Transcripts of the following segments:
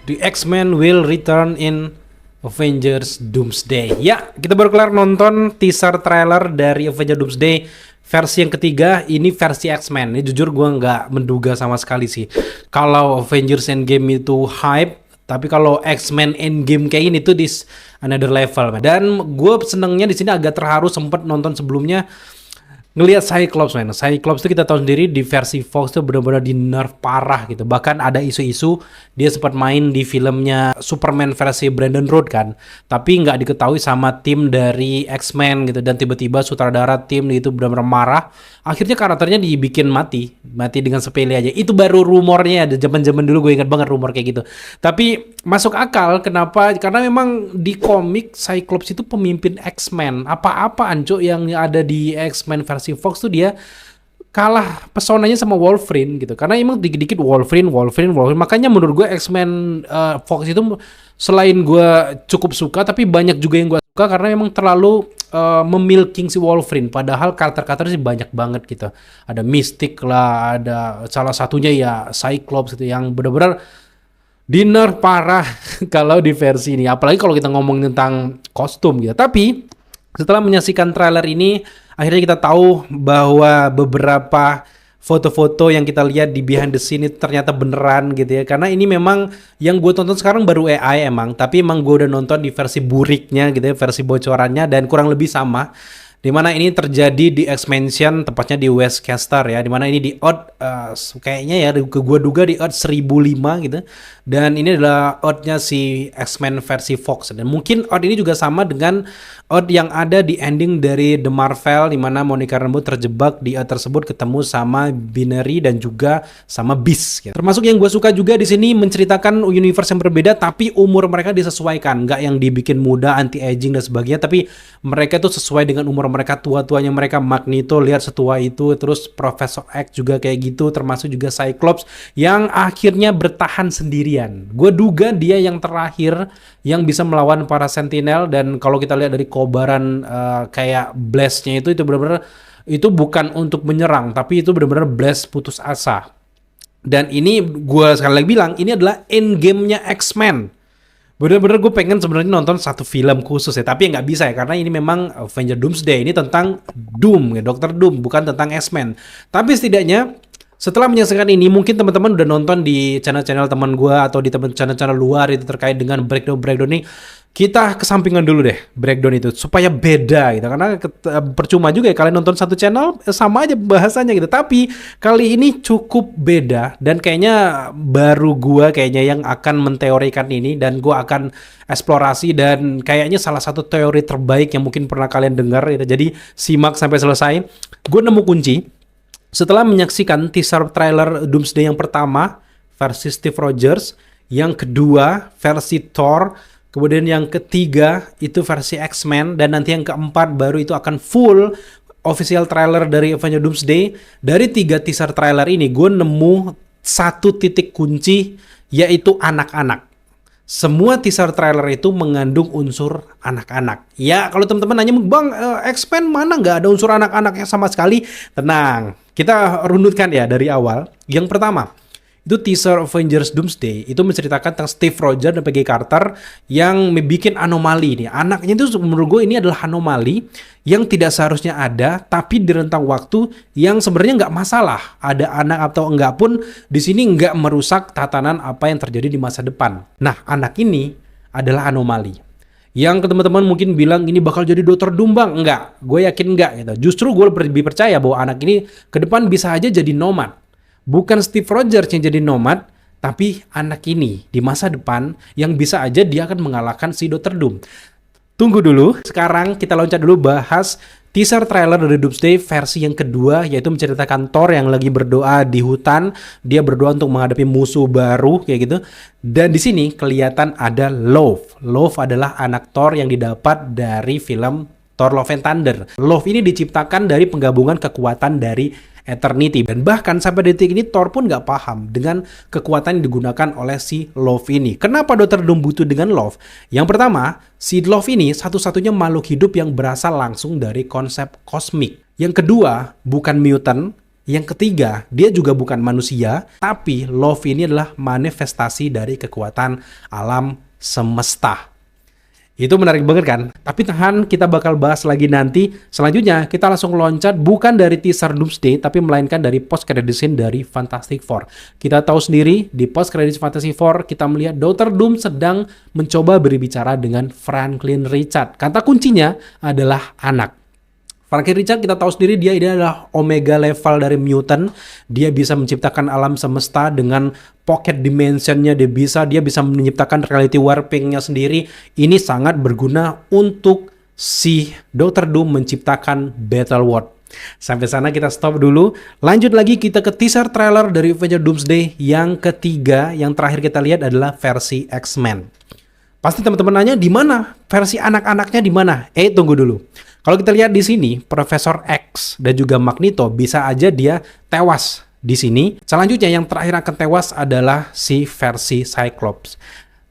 The X-Men will return in Avengers Doomsday. Ya, kita baru kelar nonton teaser trailer dari Avengers Doomsday versi yang ketiga. Ini versi X-Men. Ini jujur gue nggak menduga sama sekali sih. Kalau Avengers Endgame itu hype, tapi kalau X-Men Endgame kayak ini tuh this another level. Dan gue senengnya di sini agak terharu, sempet nonton sebelumnya ngelihat Cyclops, man. Cyclops itu kita tahu sendiri di versi Fox tuh benar-benar di nerf parah gitu. Bahkan ada isu-isu dia sempat main di filmnya Superman versi Brandon Routh kan. Tapi nggak diketahui sama tim dari X-Men gitu. Dan tiba-tiba sutradara tim itu benar-benar marah. Akhirnya karakternya dibikin mati dengan sepele aja. Itu baru rumornya, ada zaman-zaman dulu gue ingat banget rumor kayak gitu. Tapi masuk akal kenapa? Karena memang di komik Cyclops itu pemimpin X-Men. Apa-apa anco yang ada di X-Men versi Fox tuh dia kalah pesonanya sama Wolverine gitu. Karena emang dikit-dikit Wolverine. Makanya menurut gue X-Men Fox itu selain gue cukup suka, tapi banyak juga yang gue suka karena emang terlalu memilking si Wolverine. Padahal karakter-karakter sih banyak banget gitu. Ada Mystic lah, ada salah satunya ya Cyclops gitu yang benar-benar dinner parah kalau di versi ini. Apalagi kalau kita ngomong tentang kostum gitu. Tapi setelah menyaksikan trailer ini, akhirnya kita tahu bahwa beberapa foto-foto yang kita lihat di behind the scene itu ternyata beneran gitu ya. Karena ini memang yang gue tonton sekarang baru AI emang. Tapi emang gue udah nonton di versi buriknya gitu ya, versi bocorannya. Dan kurang lebih sama. Dimana ini terjadi di X-Mansion, tepatnya di Westchester ya. Dimana ini di Earth, kayaknya ya gue duga di Earth 1005 gitu. Dan ini adalah Earth-nya si X-Men versi Fox. Dan mungkin Earth ini juga sama dengan Earth yang ada di ending dari The Marvel, dimana Monica Rambeau terjebak di Earth tersebut ketemu sama Binary dan juga sama Beast gitu. Termasuk yang gue suka juga di sini menceritakan universe yang berbeda, tapi umur mereka disesuaikan. Nggak yang dibikin muda, anti-aging dan sebagainya, tapi mereka tuh sesuai dengan umur mereka, tua-tuanya mereka. Magneto lihat setua itu, terus Professor X juga kayak gitu, termasuk juga Cyclops yang akhirnya bertahan sendirian. Gue duga dia yang terakhir yang bisa melawan para Sentinel. Dan kalau kita lihat dari kobaran kayak blast-nya itu benar-benar itu bukan untuk menyerang, tapi itu benar-benar blast putus asa. Dan ini gue sekali lagi bilang, ini adalah endgame-nya X-Men. Bener-bener gue pengen sebenarnya nonton satu film khusus ya, tapi nggak bisa ya karena ini memang Avengers Doomsday, ini tentang Doom ya, Dr. Doom, bukan tentang X-Men. Tapi setidaknya setelah menyaksikan ini, mungkin teman-teman udah nonton di channel-channel teman gue atau di channel-channel luar itu terkait dengan breakdown nih. Kita kesampingan dulu deh breakdown itu supaya beda gitu, karena percuma juga ya kalian nonton satu channel sama aja bahasanya gitu. Tapi kali ini cukup beda dan kayaknya baru gua kayaknya yang akan menteorikan ini, dan gua akan eksplorasi, dan kayaknya salah satu teori terbaik yang mungkin pernah kalian dengar gitu. Jadi simak sampai selesai. Gue nemu kunci setelah menyaksikan teaser trailer Doomsday yang pertama versi Steve Rogers, yang kedua versi Thor, kemudian yang ketiga itu versi X-Men, dan nanti yang keempat baru itu akan full official trailer dari Avengers Doomsday. Dari 3 teaser trailer ini gue nemu satu titik kunci, yaitu anak-anak. Semua teaser trailer itu mengandung unsur anak-anak. Ya kalau teman-teman nanya, Bang, X-Men mana nggak ada unsur anak-anaknya sama sekali? Tenang, kita runutkan ya dari awal. Yang pertama, itu teaser Avengers Doomsday itu menceritakan tentang Steve Rogers dan Peggy Carter yang bikin anomali nih. Anaknya itu menurut gue ini adalah anomali yang tidak seharusnya ada, tapi di rentang waktu yang sebenarnya nggak masalah. Ada anak atau enggak pun di sini nggak merusak tatanan apa yang terjadi di masa depan. Nah, anak ini adalah anomali. Yang teman-teman mungkin bilang ini bakal jadi Dr. Doom, Bang. Enggak, gue yakin enggak gitu. Justru gue lebih percaya bahwa anak ini ke depan bisa aja jadi nomad. Bukan Steve Rogers yang jadi nomad, tapi anak ini di masa depan yang bisa aja dia akan mengalahkan si Dr. Doom. Tunggu dulu, sekarang kita loncat dulu bahas teaser trailer dari Doomsday versi yang kedua, yaitu menceritakan Thor yang lagi berdoa di hutan. Dia berdoa untuk menghadapi musuh baru kayak gitu. Dan di sini kelihatan ada Love. Love adalah anak Thor yang didapat dari film Thor Love and Thunder. Love ini diciptakan dari penggabungan kekuatan dari Eternity, dan bahkan sampai detik ini Thor pun nggak paham dengan kekuatan yang digunakan oleh si Love ini. Kenapa Dr. Doom butuh dengan Love? Yang pertama, si Love ini satu-satunya makhluk hidup yang berasal langsung dari konsep kosmik. Yang kedua, bukan mutant. Yang ketiga, dia juga bukan manusia, tapi Love ini adalah manifestasi dari kekuatan alam semesta. Itu menarik banget kan? Tapi tahan, kita bakal bahas lagi nanti. Selanjutnya, kita langsung loncat bukan dari teaser Doomsday, tapi melainkan dari post-credit scene dari Fantastic Four. Kita tahu sendiri, di post-credit Fantastic Four, kita melihat Dr. Doom sedang mencoba berbicara dengan Franklin Richards. Kata kuncinya adalah anak. Franklin Richards kita tahu sendiri dia ini adalah omega level dari mutant. Dia bisa menciptakan alam semesta dengan pocket dimensionnya. Dia bisa menciptakan reality warpingnya sendiri. Ini sangat berguna untuk si Dr. Doom menciptakan Battle World. Sampai sana kita stop dulu. Lanjut lagi kita ke teaser trailer dari Avengers Doomsday yang ketiga. Yang terakhir kita lihat adalah versi X-Men. Pasti teman-teman nanya di mana versi anak-anaknya di mana? Tunggu dulu. Kalau kita lihat di sini, Profesor X dan juga Magneto bisa aja dia tewas di sini. Selanjutnya yang terakhir akan tewas adalah si versi Cyclops.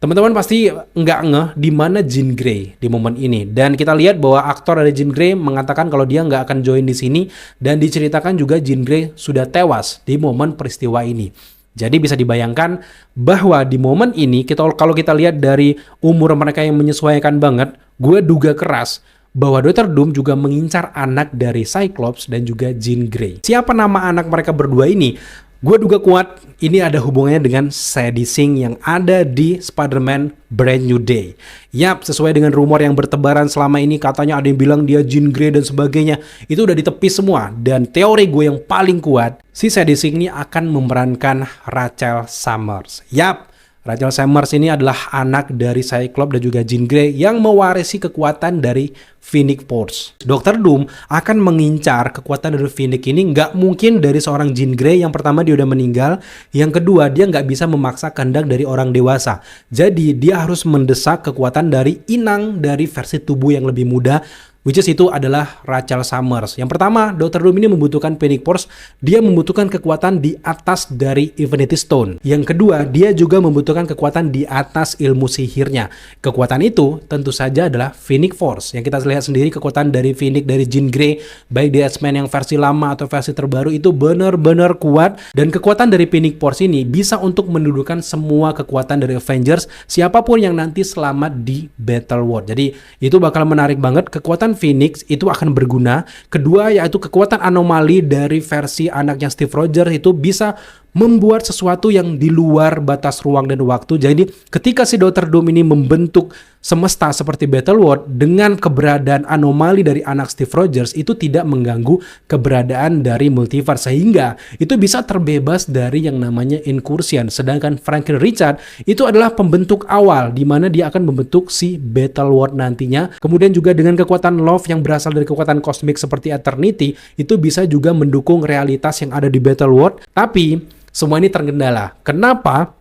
Teman-teman pasti nggak ngeh di mana Jean Grey di momen ini. Dan kita lihat bahwa aktor dari Jean Grey mengatakan kalau dia nggak akan join di sini. Dan diceritakan juga Jean Grey sudah tewas di momen peristiwa ini. Jadi bisa dibayangkan bahwa di momen ini, kalau kita lihat dari umur mereka yang menyesuaikan banget, gue duga keras bahwa Dr. Doom juga mengincar anak dari Cyclops dan juga Jean Grey. Siapa nama anak mereka berdua ini? Gue duga kuat ini ada hubungannya dengan Sadie Sink yang ada di Spider-Man Brand New Day. Yap, sesuai dengan rumor yang bertebaran selama ini, katanya ada yang bilang dia Jean Grey dan sebagainya. Itu udah ditepis semua. Dan teori gue yang paling kuat, si Sadie Sink ini akan memerankan Rachel Summers. Yap, Rachel Summers ini adalah anak dari Cyclops dan juga Jean Grey yang mewarisi kekuatan dari Phoenix Force. Dr. Doom akan mengincar kekuatan dari Phoenix ini nggak mungkin dari seorang Jean Grey. Yang pertama dia udah meninggal, yang kedua dia nggak bisa memaksa kehendak dari orang dewasa. Jadi dia harus mendesak kekuatan dari inang dari versi tubuh yang lebih muda, which is itu adalah Rachel Summers. Yang pertama, Dr. Doom ini membutuhkan Phoenix Force. Dia membutuhkan kekuatan di atas dari Infinity Stone. Yang kedua, dia juga membutuhkan kekuatan di atas ilmu sihirnya. Kekuatan itu tentu saja adalah Phoenix Force. Yang kita lihat sendiri kekuatan dari Phoenix, dari Jean Grey, baik di X-Men yang versi lama atau versi terbaru itu benar-benar kuat. Dan kekuatan dari Phoenix Force ini bisa untuk mendudukan semua kekuatan dari Avengers, siapapun yang nanti selamat di Battle World. Jadi itu bakal menarik banget. Kekuatan Phoenix itu akan berguna. Kedua yaitu kekuatan anomali dari versi anaknya Steve Rogers itu bisa membuat sesuatu yang di luar batas ruang dan waktu. Jadi ketika si Dr. Doom ini membentuk semesta seperti Battle World dengan keberadaan anomali dari anak Steve Rogers itu tidak mengganggu keberadaan dari multiverse, sehingga itu bisa terbebas dari yang namanya incursion. Sedangkan Franklin Richards itu adalah pembentuk awal di mana dia akan membentuk si Battle World nantinya. Kemudian juga dengan kekuatan Love yang berasal dari kekuatan kosmik seperti Eternity itu bisa juga mendukung realitas yang ada di Battle World. Tapi semua ini terkendala. Kenapa?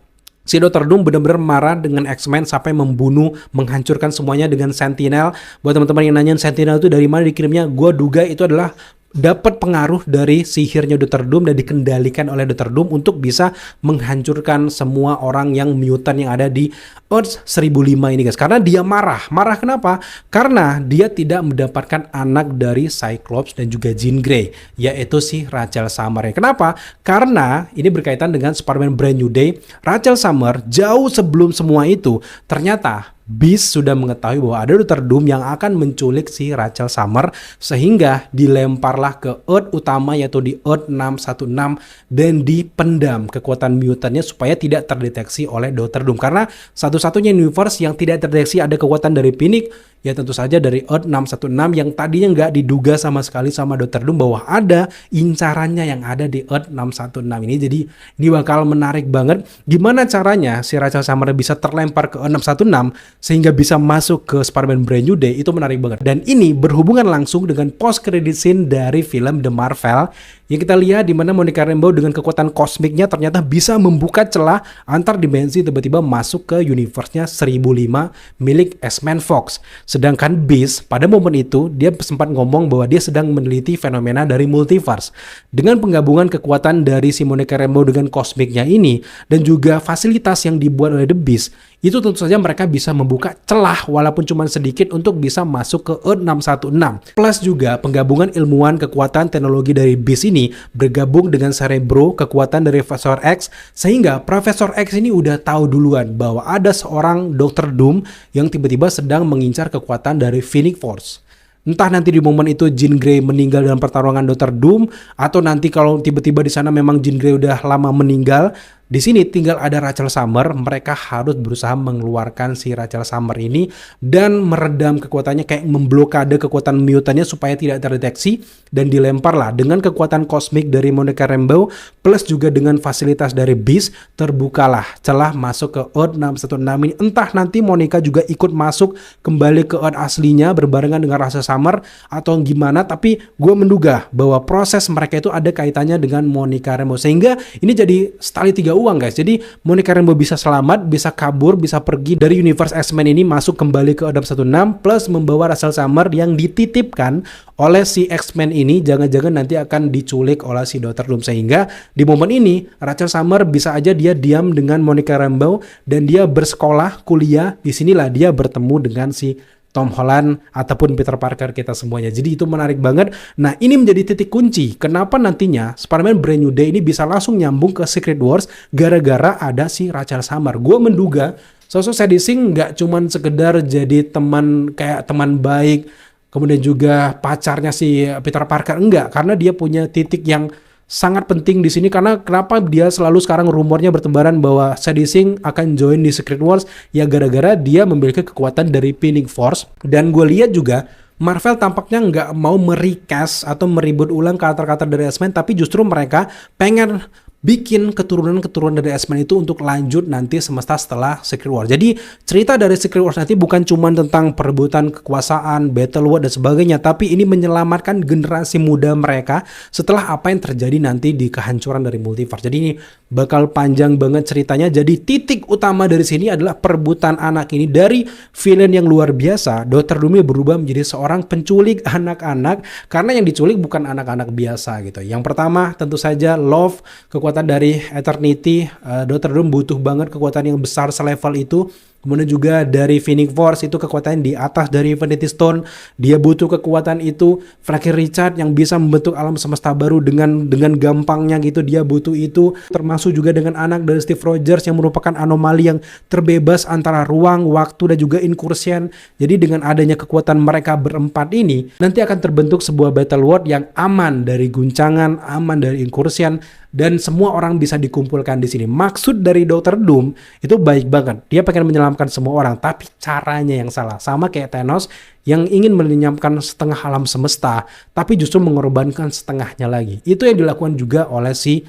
Si Dr. Doom benar-benar marah dengan X-Men sampai membunuh, menghancurkan semuanya dengan Sentinel. Buat teman-teman yang nanyain Sentinel itu dari mana dikirimnya, gue duga itu adalah dapat pengaruh dari sihirnya Dr. Doom dan dikendalikan oleh Dr. Doom untuk bisa menghancurkan semua orang yang mutant yang ada di Earth 1005 ini guys. Karena dia marah. Marah kenapa? Karena dia tidak mendapatkan anak dari Cyclops dan juga Jean Grey, yaitu si Rachel Summers. Kenapa? Karena ini berkaitan dengan Spider-Man Brand New Day. Rachel Summers jauh sebelum semua itu ternyata Beast sudah mengetahui bahwa ada Dr. Doom yang akan menculik si Rachel Summers, sehingga dilemparlah ke Earth utama yaitu di Earth 616 dan dipendam kekuatan mutantnya supaya tidak terdeteksi oleh Dr. Doom. Karena satu-satunya universe yang tidak terdeteksi ada kekuatan dari Phoenix ya tentu saja dari Earth 616 yang tadinya nggak diduga sama sekali sama Dr. Doom bahwa ada incarannya yang ada di Earth 616 ini. Jadi ini bakal menarik banget gimana caranya si Rachel Summers bisa terlempar ke Earth 616 sehingga bisa masuk ke Spider-Man Brand New Day. Itu menarik banget. Dan ini berhubungan langsung dengan post credit scene dari film The Marvel yang kita lihat di mana Monica Rambeau dengan kekuatan kosmiknya ternyata bisa membuka celah antar dimensi, tiba-tiba masuk ke universe-nya 1005 milik X-Men Fox. Sedangkan Beast pada momen itu dia sempat ngomong bahwa dia sedang meneliti fenomena dari multiverse. Dengan penggabungan kekuatan dari si Monica Rambeau dengan kosmiknya ini dan juga fasilitas yang dibuat oleh The Beast, itu tentu saja mereka bisa membuka celah walaupun cuma sedikit untuk bisa masuk ke Earth 616. Plus juga penggabungan ilmuwan kekuatan teknologi dari Beast ini bergabung dengan Cerebro, kekuatan dari Profesor X, sehingga Profesor X ini udah tahu duluan bahwa ada seorang Dr. Doom yang tiba-tiba sedang mengincar kekuatan dari Phoenix Force. Entah nanti di momen itu Jean Grey meninggal dalam pertarungan Dr. Doom, atau nanti kalau tiba-tiba di sana memang Jean Grey udah lama meninggal, di sini tinggal ada Rachel Summer. Mereka harus berusaha mengeluarkan si Rachel Summer ini dan meredam kekuatannya, kayak memblokade kekuatan mutannya supaya tidak terdeteksi, dan dilemparlah dengan kekuatan kosmik dari Monica Rambeau plus juga dengan fasilitas dari Beast, terbukalah celah masuk ke Earth 616 ini. Entah nanti Monica juga ikut masuk kembali ke Earth aslinya berbarengan dengan Rachel Summer atau gimana, tapi gue menduga bahwa proses mereka itu ada kaitannya dengan Monica Rambeau, sehingga ini jadi setali tiga uang guys. Jadi Monica Rambeau bisa selamat, bisa kabur, bisa pergi dari universe X-Men ini masuk kembali ke Earth 16 plus membawa Rachel Summer yang dititipkan oleh si X-Men ini jangan-jangan nanti akan diculik oleh si Dr. Doom, sehingga di momen ini Rachel Summer bisa aja dia diam dengan Monica Rambeau dan dia bersekolah, kuliah. Disinilah dia bertemu dengan si Tom Holland ataupun Peter Parker kita semuanya. Jadi itu menarik banget. Nah, ini menjadi titik kunci kenapa nantinya Spider-Man Brand New Day ini bisa langsung nyambung ke Secret Wars gara-gara ada si Rachel Summer. Gue menduga sosok Sadie Sink nggak cuman sekedar jadi teman, kayak teman baik, kemudian juga pacarnya si Peter Parker, enggak, karena dia punya titik yang sangat penting di sini. Karena kenapa dia selalu sekarang rumornya bertebaran bahwa Sadie Sink akan join di Secret Wars, ya gara-gara dia memiliki kekuatan dari Phoenix Force. Dan gue lihat juga Marvel tampaknya nggak mau merecast atau meribut ulang karakter-karakter dari X-Men, tapi justru mereka pengen bikin keturunan-keturunan dari X-Men itu untuk lanjut nanti semesta setelah Secret Wars. Jadi cerita dari Secret Wars nanti bukan cuma tentang perebutan kekuasaan, battle war dan sebagainya, tapi ini menyelamatkan generasi muda mereka setelah apa yang terjadi nanti di kehancuran dari multiverse. Jadi ini bakal panjang banget ceritanya. Jadi titik utama dari sini adalah perebutan anak ini dari villain yang luar biasa. Dr. Doom berubah menjadi seorang penculik anak-anak karena yang diculik bukan anak-anak biasa gitu. Yang pertama tentu saja Love, kekuatan dari Eternity. Dr. Doom butuh banget kekuatan yang besar selevel itu. Kemudian juga dari Phoenix Force itu kekuatan di atas dari Infinity Stone. Dia butuh kekuatan itu. Frankie Richard yang bisa membentuk alam semesta baru dengan gampangnya gitu. Dia butuh itu. Termasuk juga dengan anak dari Steve Rogers yang merupakan anomali yang terbebas antara ruang, waktu dan juga incursion. Jadi dengan adanya kekuatan mereka berempat ini, nanti akan terbentuk sebuah battle world yang aman dari guncangan, aman dari incursion, dan semua orang bisa dikumpulkan di sini. Maksud dari Dr. Doom itu baik banget. Dia pengen menyelamatkan semua orang, tapi caranya yang salah. Sama kayak Thanos yang ingin melenyapkan setengah alam semesta, tapi justru mengorbankan setengahnya lagi. Itu yang dilakukan juga oleh si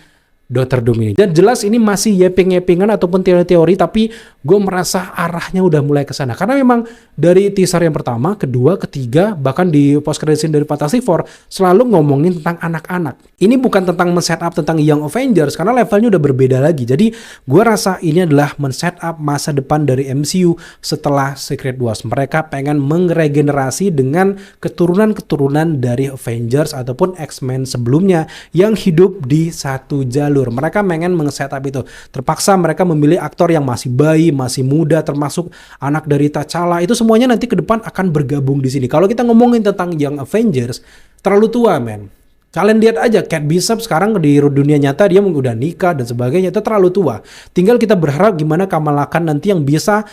Dr. Doom ini. Dan jelas ini masih yeping-yepingan ataupun teori-teori, tapi gue merasa arahnya udah mulai ke sana. Karena memang dari teaser yang pertama, kedua, ketiga, bahkan di post credit scene dari Fantastic Four selalu ngomongin tentang anak-anak. Ini bukan tentang men-setup tentang Young Avengers karena levelnya udah berbeda lagi. Jadi gue rasa ini adalah men-setup masa depan dari MCU setelah Secret Wars. Mereka pengen mengregenerasi dengan keturunan-keturunan dari Avengers ataupun X-Men sebelumnya yang hidup di satu jalur. Mereka pengen meng-setup itu. Terpaksa mereka memilih aktor yang masih bayi, masih muda, termasuk anak dari T'Challa. Itu semuanya nanti ke depan akan bergabung di sini. Kalau kita ngomongin tentang Young Avengers, terlalu tua, men. Kalian lihat aja Kate Bishop sekarang di dunia nyata dia udah nikah dan sebagainya, itu terlalu tua. Tinggal kita berharap gimana Kamala Khan nanti yang bisa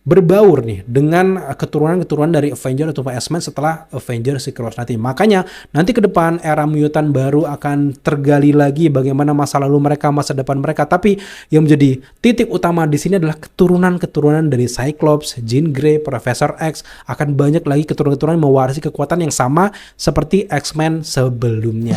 berbaur nih dengan keturunan-keturunan dari Avengers atau X-Men setelah Avengers Secret Wars nanti. Makanya nanti ke depan era mutant baru akan tergali lagi bagaimana masa lalu mereka, masa depan mereka. Tapi yang menjadi titik utama di sini adalah keturunan-keturunan dari Cyclops, Jean Grey, Professor X. Akan banyak lagi keturunan-keturunan mewarisi kekuatan yang sama seperti X-Men sebelumnya.